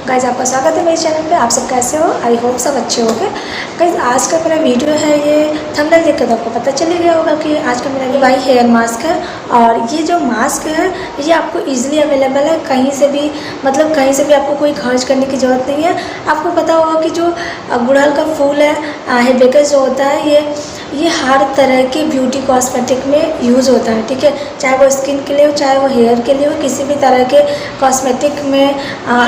Guys आपका स्वागत है मेरे चैनल पे। आप सब कैसे हो? आई होप सब अच्छे होंगे। गाइस आज का मेरा वीडियो है, ये थंबनेल देख कर तो आपको पता चल ही गया होगा कि आज का मेरा भाई हेयर मास्क है। और ये जो मास्क है ये आपको इजीली अवेलेबल है, कहीं से भी मतलब कहीं से भी आपको कोई खर्च करने की ज़रूरत नहीं है। आपको पता होगा कि जो गुड़हल का फूल है, हिबिस्कस जो होता है, ये हर तरह के ब्यूटी कॉस्मेटिक में यूज़ होता है, ठीक है। चाहे वो स्किन के लिए हो, चाहे वो हेयर के लिए हो, किसी भी तरह के कॉस्मेटिक में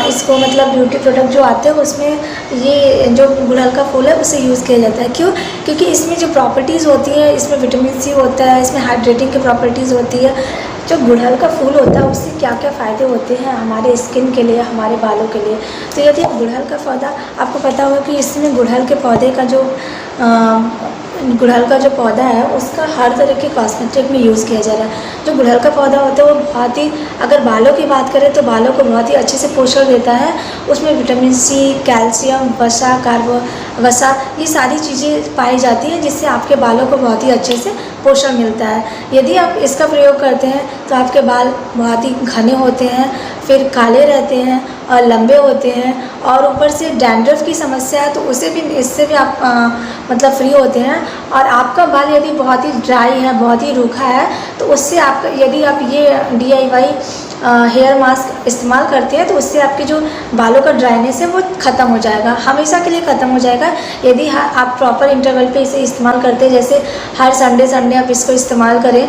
इसको मतलब ब्यूटी प्रोडक्ट जो आते हैं उसमें ये जो गुड़हल का फूल है उसे यूज़ किया जाता है। क्यों? क्योंकि इसमें जो प्रॉपर्टीज़ होती है, इसमें विटामिन सी होता है, इसमें हाइड्रेटिंग की प्रॉपर्टीज़ होती है। जो गुड़हल का फूल होता है उससे क्या क्या फ़ायदे होते हैं हमारे स्किन के लिए, हमारे बालों के लिए। तो यदि गुड़हल का पौधा, आपको पता होगा कि इसमें गुड़हल के पौधे का जो गुड़हल का जो पौधा है उसका हर तरह के कॉस्मेटिक में यूज़ किया जा रहा है। जो गुड़हल का पौधा होता है वो बहुत ही, अगर बालों की बात करें तो बालों को बहुत ही अच्छे से पोषण देता है। उसमें विटामिन सी, कैल्शियम, वसा ये सारी चीज़ें पाई जाती हैं जिससे आपके बालों को बहुत ही अच्छे से पोषण मिलता है। यदि आप इसका प्रयोग करते हैं तो आपके बाल बहुत ही घने होते हैं, फिर काले रहते हैं और लंबे होते हैं, और ऊपर से डैंड्रफ की समस्या है तो इससे भी आप मतलब फ्री होते हैं। और आपका बाल यदि बहुत ही ड्राई है, बहुत ही रूखा है, तो उससे आप यदि आप ये DIY हेयर मास्क इस्तेमाल करते हैं तो उससे आपके जो बालों का ड्राइनेस है वो ख़त्म हो जाएगा, हमेशा के लिए ख़त्म हो जाएगा। यदि आप प्रॉपर इंटरवल पे इसे इस्तेमाल करते हैं, जैसे हर संडे आप इसको इस्तेमाल करें,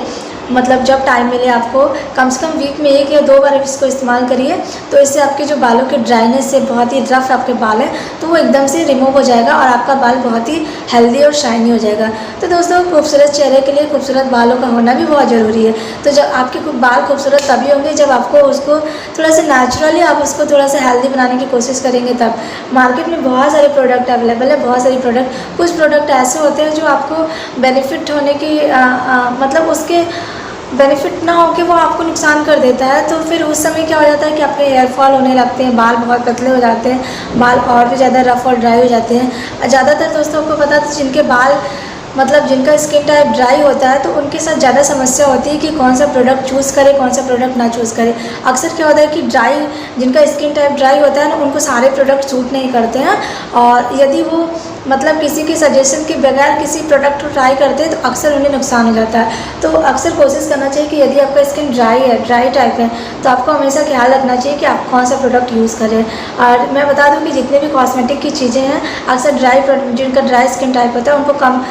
मतलब जब टाइम मिले आपको, कम से कम वीक में 1 या 2 बार इसको इस्तेमाल करिए, तो इससे आपके जो बालों के ड्राइनेस से, बहुत ही रफ आपके बाल है तो वो एकदम से रिमूव हो जाएगा और आपका बाल बहुत ही हेल्दी और शाइनी हो जाएगा। तो दोस्तों, खूबसूरत चेहरे के लिए खूबसूरत बालों का होना भी बहुत ज़रूरी है। तो जब आपके बाल खूबसूरत तभी होंगे जब आपको उसको थोड़ा सा नेचुरली आप उसको थोड़ा सा हेल्दी बनाने की कोशिश करेंगे तब। मार्केट में बहुत सारे प्रोडक्ट अवेलेबल है, बहुत सारे प्रोडक्ट, कुछ प्रोडक्ट ऐसे होते हैं जो आपको बेनिफिट होने की मतलब उसके बेनिफिट ना हो के वो आपको नुकसान कर देता है। तो फिर उस समय क्या हो जाता है कि आपके हेयर फॉल होने लगते हैं, बाल बहुत पतले हो जाते हैं, बाल और भी ज़्यादा रफ और ड्राई हो जाते हैं। ज़्यादातर दोस्तों को पता है जिनके बाल मतलब जिनका स्किन टाइप ड्राई होता है तो उनके साथ ज़्यादा समस्या होती है कि कौन सा प्रोडक्ट चूज़ करें, कौन सा प्रोडक्ट ना चूज़ करें। अक्सर क्या होता है कि जिनका स्किन टाइप ड्राई होता है ना, उनको सारे प्रोडक्ट सूट नहीं करते हैं, और यदि वो मतलब किसी के सजेशन के बगैर किसी प्रोडक्ट को ट्राई करते हैं तो अक्सर उन्हें नुकसान हो जाता है। तो अक्सर कोशिश करना चाहिए कि यदि आपका स्किन ड्राई टाइप है तो आपको हमेशा ख्याल रखना चाहिए कि आप कौन सा प्रोडक्ट यूज़ करें। और मैं बता दूं कि जितने भी कॉस्मेटिक की चीज़ें हैं, अक्सर जिनका ड्राई स्किन टाइप होता है उनको कम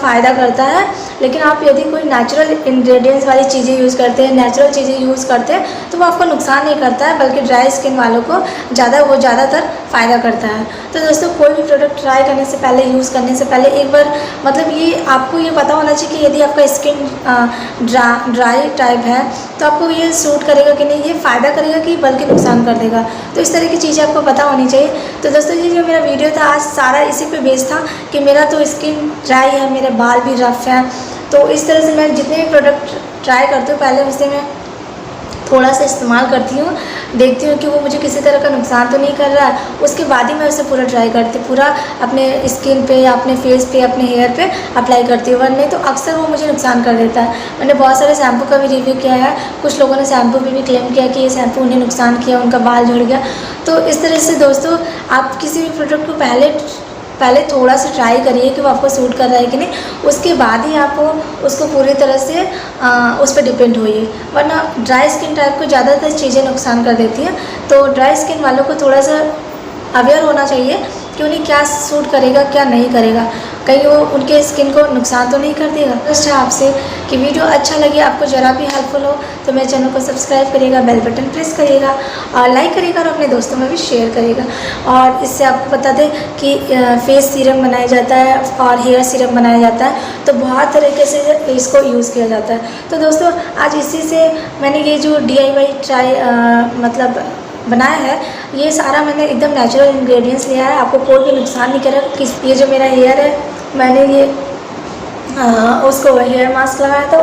फ़ायदा करता है। लेकिन आप यदि कोई नेचुरल इंग्रेडिएंट्स वाली चीज़ें यूज़ करते हैं, नेचुरल चीज़ें यूज़ करते हैं तो वो आपको नुकसान नहीं करता है, बल्कि ड्राई स्किन वालों को ज़्यादातर फ़ायदा करता है। तो दोस्तों, कोई भी प्रोडक्ट ट्राई करने से पहले, यूज़ करने से पहले एक बार मतलब ये आपको ये पता होना चाहिए कि यदि आपका स्किन ड्राई टाइप है तो आपको ये सूट करेगा कि नहीं, ये फ़ायदा करेगा कि बल्कि नुकसान कर देगा। तो इस तरह की चीज़ें आपको पता होनी चाहिए। तो दोस्तों, ये जो मेरा वीडियो था आज सारा इसी पे बेस्ड था कि मेरा तो स्किन ड्राई है, मेरे बाल भी रफ हैं, तो इस तरह से मैं जितने भी प्रोडक्ट ट्राई करती हूँ पहले उसे मैं थोड़ा सा इस्तेमाल करती हूँ, देखती हूँ कि वो मुझे किसी तरह का नुकसान तो नहीं कर रहा है, उसके बाद ही मैं उसे पूरा ट्राई करती हूँ, पूरा अपने स्किन पे या अपने फेस पे, अपने हेयर पे अप्लाई करती हूँ। नहीं तो अक्सर वो मुझे नुकसान कर देता है। मैंने बहुत सारे शैम्पू का भी रिव्यू किया है, कुछ लोगों ने शैम्पू भी क्लेम किया कि ये शैम्पू उन्हें नुकसान किया, उनका बाल झड़ गया। तो इस तरह से दोस्तों, आप किसी भी प्रोडक्ट को पहले थोड़ा सा ट्राई करिए कि वो आपको सूट कर रहा है कि नहीं, उसके बाद ही आप उसको पूरी तरह से उस पर डिपेंड होइए, वरना ड्राई स्किन टाइप को ज़्यादातर चीज़ें नुकसान कर देती हैं। तो ड्राई स्किन वालों को थोड़ा सा अवेयर होना चाहिए कि उन्हें क्या सूट करेगा, क्या नहीं करेगा, कहीं वो उनके स्किन को नुकसान तो नहीं कर देगा। रिक्वेस्ट है आपसे कि वीडियो अच्छा लगे, आपको ज़रा भी हेल्पफुल हो तो मेरे चैनल को सब्सक्राइब करिएगा, बेल बटन प्रेस करिएगा और लाइक करिएगा और अपने दोस्तों में भी शेयर करिएगा। और इससे आपको बता दें कि फेस सीरम बनाया जाता है और हेयर सीरम बनाया जाता है, तो बहुत तरीके से इसको यूज़ किया जाता है। तो दोस्तों, आज इसी से मैंने ये जो DIY मतलब बनाया है, ये सारा मैंने एकदम नेचुरल इंग्रेडिएंट्स लिया है, आपको कोई भी नुकसान नहीं करेगा। ये जो मेरा हेयर है, मैंने ये उसको हेयर मास्क लगाया था,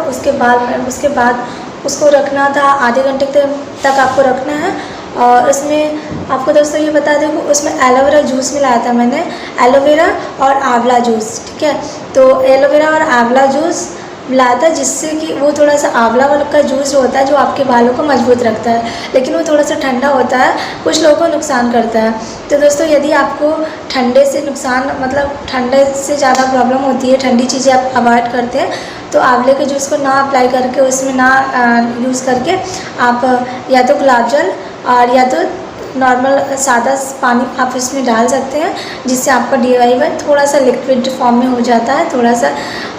उसके बाद उसको रखना था आधे घंटे तक आपको रखना है। और उसमें आपको दोस्तों ये बता दें कि उसमें एलोवेरा जूस मिलाया था मैंने, एलोवेरा और आंवला जूस, ठीक है। तो एलोवेरा और आंवला जूस लाया था, जिससे कि वो थोड़ा सा आंवला वाला का जूस जो होता है जो आपके बालों को मजबूत रखता है, लेकिन वो थोड़ा सा ठंडा होता है, कुछ लोगों को नुकसान करता है। तो दोस्तों यदि आपको ठंडे से नुकसान मतलब ठंडे से ज़्यादा प्रॉब्लम होती है, ठंडी चीज़ें आप अवॉइड करते हैं, तो आंवले के जूस को ना अप्लाई करके, उसमें ना यूज़ करके आप या तो गुलाब जल और या तो नॉर्मल सादा पानी आप इसमें डाल सकते हैं, जिससे आपका DIY थोड़ा सा लिक्विड फॉर्म में हो जाता है, थोड़ा सा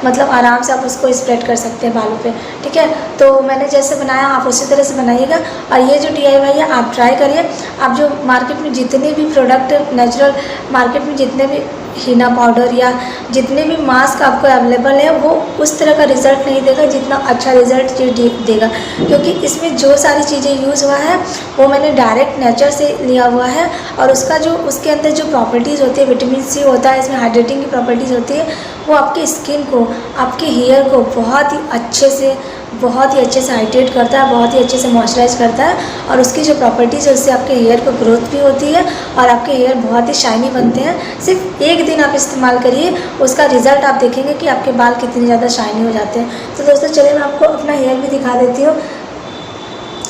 मतलब आराम से आप उसको स्प्रेड कर सकते हैं बालों पे। ठीक है, तो मैंने जैसे बनाया आप उसी तरह से बनाइएगा। और ये जो DIY है आप ट्राई करिए। आप जो मार्केट में जितने भी प्रोडक्ट नेचुरल मार्केट में जितने भी हीना पाउडर या जितने भी मास्क आपको अवेलेबल है, वो उस तरह का रिज़ल्ट नहीं देगा जितना अच्छा रिज़ल्ट ये देगा, क्योंकि इसमें जो सारी चीज़ें यूज़ हुआ है वो मैंने डायरेक्ट नेचर से लिया हुआ है। और उसका जो उसके अंदर जो प्रॉपर्टीज़ होती है, विटामिन C होता है, इसमें हाइड्रेटिंग की प्रॉपर्टीज़ होती है, वो आपकी स्किन को, आपके हेयर को बहुत ही अच्छे से हाइड्रेट करता है, बहुत ही अच्छे से मॉइस्चराइज करता है। और उसकी जो प्रॉपर्टीज़ है उससे आपके हेयर को ग्रोथ भी होती है और आपके हेयर बहुत ही शाइनी बनते हैं। सिर्फ एक दिन आप इस्तेमाल करिए, उसका रिज़ल्ट आप देखेंगे कि आपके बाल कितने ज़्यादा शाइनी हो जाते हैं। तो दोस्तों चलिए मैं आपको अपना हेयर भी दिखा देती हूँ।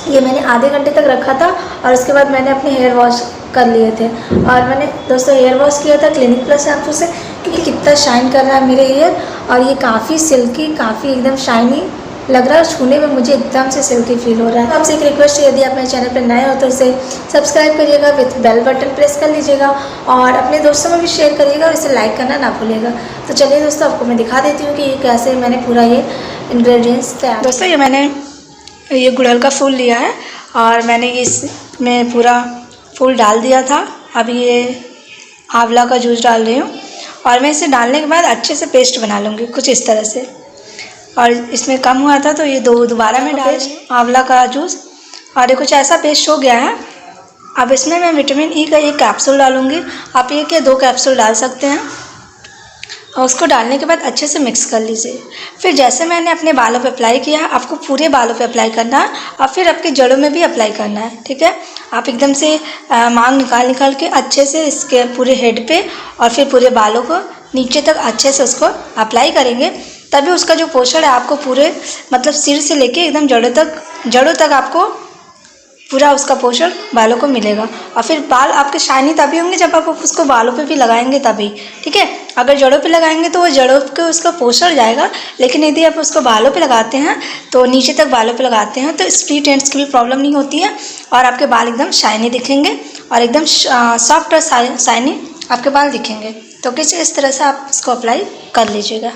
ये मैंने आधे घंटे तक रखा था और उसके बाद मैंने अपने हेयर वॉश कर लिए थे। और मैंने दोस्तों हेयर वॉश किया था क्लिनिक प्लस शैम्पू से, क्योंकि कितना शाइन कर रहा है मेरे हेयर। और ये काफ़ी सिल्की, काफ़ी एकदम शाइनी लग रहा है, छूने में मुझे एकदम से सिल्की फील हो रहा है। आपसे एक रिक्वेस्ट है, यदि आप मेरे चैनल पर नए हो तो इसे सब्सक्राइब करिएगा, विथ बेल बटन प्रेस कर लीजिएगा और अपने दोस्तों में भी शेयर करिएगा और इसे लाइक करना ना भूलिएगा। तो चलिए दोस्तों आपको मैं दिखा देती हूँ कि ये कैसे मैंने पूरा ये इंग्रेडिएंट्स तैयार। दोस्तों ये मैंने ये गुड़हल का फूल लिया है और मैंने इसमें पूरा फूल डाल दिया था। अब ये आंवला का जूस डाल रही हूँ और मैं इसे डालने के बाद अच्छे से पेस्ट बना लूँगी कुछ इस तरह से। और इसमें कम हुआ था तो ये दोबारा मैं डाल आंवला का जूस और ये कुछ ऐसा पेस्ट हो गया है। अब इसमें मैं विटामिन E का एक कैप्सूल डालूँगी। आप 1 या 2 कैप्सूल डाल सकते हैं और उसको डालने के बाद अच्छे से मिक्स कर लीजिए। फिर जैसे मैंने अपने बालों पे अप्लाई किया है, आपको पूरे बालों पे अप्लाई करना है और फिर आपके जड़ों में भी अप्लाई करना है। ठीक है, आप एकदम से मांग निकाल के अच्छे से इसके पूरे हेड पे और फिर पूरे बालों को नीचे तक अच्छे से उसको अप्लाई करेंगे, तभी उसका जो पोषण है आपको पूरे मतलब सिर से लेके एकदम जड़ों तक आपको पूरा उसका पोषण बालों को मिलेगा। और फिर बाल आपके शाइनी तभी होंगे जब आप उसको बालों पे भी लगाएंगे तभी। ठीक है, अगर जड़ों पे लगाएंगे तो वो जड़ों पे उसका पोषण जाएगा, लेकिन यदि आप उसको बालों पे लगाते हैं तो नीचे तक बालों पे लगाते हैं तो स्प्लिट एंड्स की भी प्रॉब्लम नहीं होती है और आपके बाल एकदम शाइनी दिखेंगे और एकदम सॉफ्ट और शाइनी आपके बाल दिखेंगे। तो किस इस तरह से आप इसको अप्लाई कर लीजिएगा।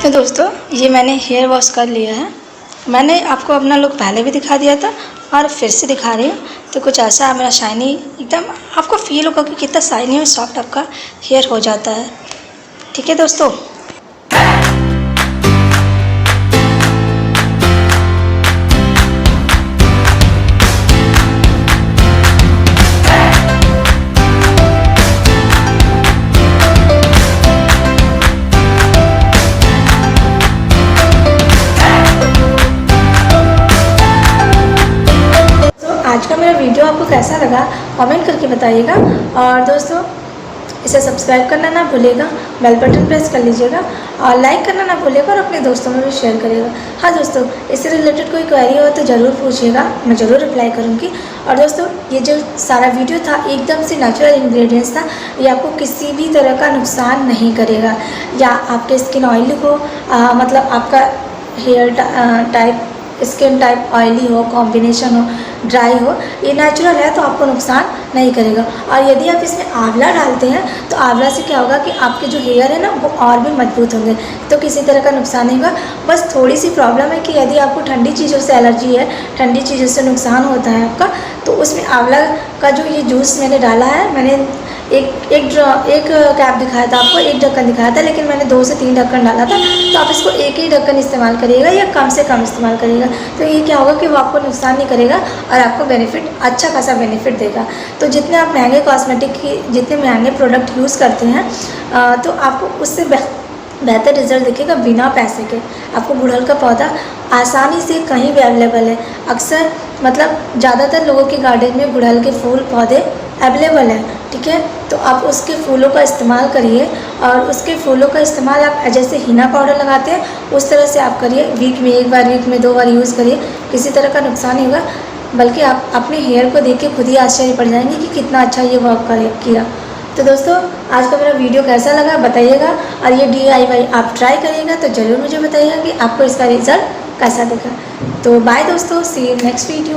दोस्तों ये मैंने हेयर वॉश कर लिया है। मैंने आपको अपना लुक पहले भी दिखा दिया था और फिर से दिखा रही हूँ। तो कुछ ऐसा मेरा शाइनी एकदम आपको फील होगा कि कितना शाइनी और सॉफ्ट आपका हेयर हो जाता है। ठीक है दोस्तों, मेरा वीडियो आपको कैसा लगा कमेंट करके बताइएगा। और दोस्तों इसे सब्सक्राइब करना ना भूलिएगा, बेल बटन प्रेस कर लीजिएगा और लाइक करना ना भूलिएगा और अपने दोस्तों में भी शेयर करिएगा। हाँ दोस्तों, इससे रिलेटेड कोई क्वेरी हो तो ज़रूर पूछिएगा, मैं ज़रूर रिप्लाई करूँगी। और दोस्तों ये जो सारा वीडियो था एकदम से नेचुरल इंग्रेडिएंट्स था, ये आपको किसी भी तरह का नुकसान नहीं करेगा। या आपके स्किन ऑयली हो, मतलब आपका hair type skin type oily हो, कॉम्बिनेशन हो, ड्राई हो, ये नेचुरल है तो आपको नुकसान नहीं करेगा। और यदि आप इसमें आंवला डालते हैं तो आंवला से क्या होगा कि आपके जो हेयर है ना वो और भी मजबूत होंगे, तो किसी तरह का नुकसान नहीं होगा। बस थोड़ी सी प्रॉब्लम है कि यदि आपको ठंडी चीज़ों से एलर्जी है, ठंडी चीज़ों से नुकसान होता है आपका, तो उसमें आंवला का जो ये जूस मैंने डाला है, मैंने एक कैप दिखाया था आपको, एक ढक्कन दिखाया था, लेकिन मैंने 2 से 3 ढक्कन डाला था। तो आप इसको एक ही ढक्कन इस्तेमाल करिएगा या कम से कम इस्तेमाल करिएगा, तो ये क्या होगा कि वो आपको नुकसान नहीं करेगा और आपको बेनिफिट, अच्छा खासा बेनिफिट देगा। तो जितने आप महंगे कॉस्मेटिक की, जितने महंगे प्रोडक्ट यूज़ करते हैं तो आपको उससे बेहतर रिजल्ट दिखेगा बिना पैसे के। आपको गुड़हल का पौधा आसानी से कहीं भी अवेलेबल है। अक्सर मतलब ज़्यादातर लोगों के गार्डन में गुड़हल के फूल पौधे अवेलेबल है, ठीक है। तो आप उसके फूलों का इस्तेमाल करिए और उसके फूलों का इस्तेमाल आप जैसे हीना पाउडर लगाते हैं उस तरह से आप करिए। वीक में 1 बार, वीक में 2 बार यूज़ करिए, किसी तरह का नुकसान नहीं होगा, बल्कि आप अपने हेयर को देख के खुद ही आश्चर्य पड़ जाएंगे कि कितना अच्छा ये वर्क किया। तो दोस्तों आज का मेरा वीडियो कैसा लगा बताइएगा, और ये DIY आप ट्राई करिएगा तो ज़रूर मुझे बताइएगा कि आपको इसका रिज़ल्ट कैसा दिखा। तो बाय दोस्तों, सी यू नेक्स्ट वीडियो।